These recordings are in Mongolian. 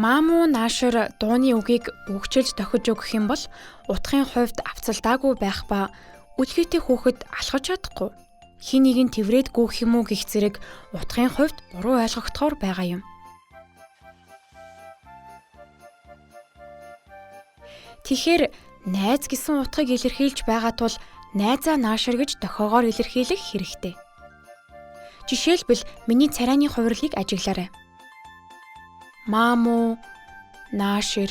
Маамуу наашир дууны үгийг үгчилж тохиж өгөх юм бол утгын хувьд авцалдаагүй байх ба үлгийтэй хүүхэд алхаж чадахгүй. Хин нэг нь тэврээд гүөх юм уу гэх зэрэг утгын хувьд буруу ойлгогдохоор байгаа юм. Тэгэхээр найз гэсэн утгыг илэрхийлж байгаа тул найзаа наашир гэж дохиогоор илэрхийлэх хэрэгтэй. Жишээлбэл миний царайны хувирлыг ажиглаарай. Маамуу наашир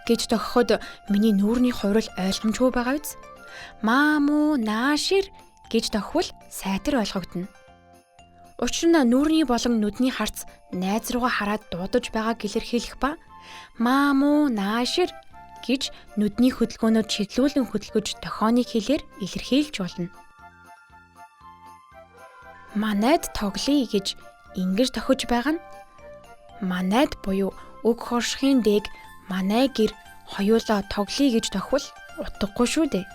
гэж дохиход миний нүүрний хувирал ойлгомжгүй байгаа биз? Маамуу наашир гэж дохвол сайтар ойлгогдно. Учир нь нүүрний болон нүдний харц найз руугаа хараад дуудаж байгааг илэрхийлэх ба маамуу наашир гэж нүдний хөдөлгөөнөд чиглүүлэн хөдөлгөж дохионы хэлээр илэрхийлж болно. Манайд тоглоё гэж ингэж дохиж байгаа нь манайд буюу үг хоршихын дээг манай гэр хоёулаа тоглоё гэж дохвол утгагүй шүү дээ.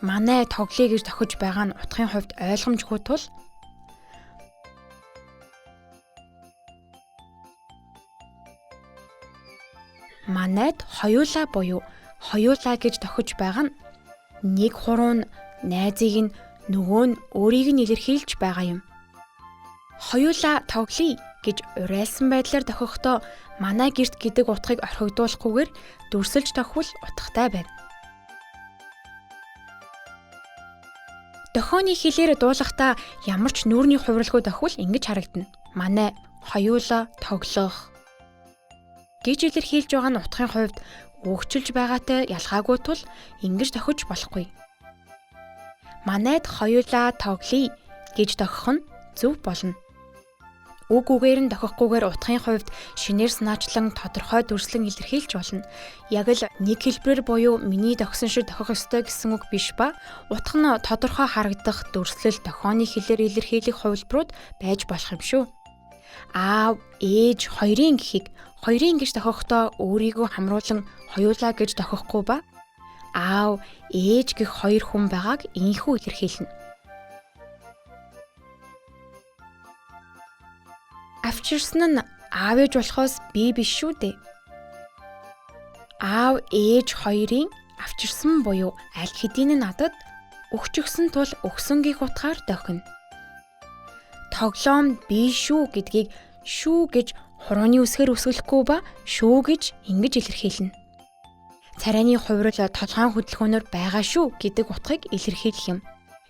Манай тоглоё гэж дохиж байгаа нь утгын хувьд ойлгомжгүй тул манайд хоёулаа буюу хоёулаа гэж дохиж байгаа нь нэг хуруу нь найзыг нь нөгөө нь өөрийг нь илэрхийлж байгаа юм. Хоёулаа тоглоё гэж урайлсан байдлаар дохихдоо манай гэрт гэдэг утгыг орхигдуулахгүйгээр дүрсэлж дохвол утгатай байна. Дохионы хэлээр дуулахдаа ямар ч нүүрний хувирлгүй дохвол ингэж харагдана. Манай хоёулаа тоглох гэж илэрхийлж байгаа нь утгын хувьд үгчилж байгаатай ялгаагүй тул ингэж дохиж болохгүй. Манайд хоёулаа тоглоё гэж дохих нь зөв болно. Үг үгээр нь дохихгүйгээр утгын хувьд шинээр санаачлан тодорхой дүрслэн илэрхийлж болно. Яг л нэг хэлбэрээр буюу миний дохисон шиг дохих ёстой гэсэн үг биш ба утга нь тодорхой харагдах дүрслэл дохионы хэлээр илэрхийлэх хувилбарууд байж болох юм шүү. Аав, ээж хоёрын гэхийг хоёрын гэж дохихдоо өөрийгөө хамруулан хоёулаа гэж дохихгүй ба аав, ээж гэх хоёр хүн байгааг ийхүү илэрхийлнэ. Авчирсан нь аав ээж болохоос би биш шүү дээ. Аав ээж хоёрын авчирсан буюу аль хэдийн нь надад өгчгсөн тул өгсөн гих утгаар дохино. Тоглоом би шүү гэдгийг шүү гэж хурууны үсгээр үсгэлэхгүй ба шүү гэж ингэж илэрхийлнэ. Царайны хувирал толгойн хөдөлгөөнөөр байгаа шүү гэдэг утгыг илэрхийлэх юм.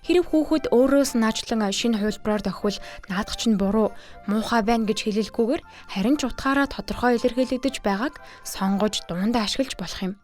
Хэрэв хүүхэд өөрөө санаачлан шинэ хувилбараар дохивол наадах чинь буруу, муухай байна гэж хэлэлгүйгээр харин ч утгаараа тодорхой илэрхийлэгдэж байгааг сонгож дундаа ашиглаж болох юм.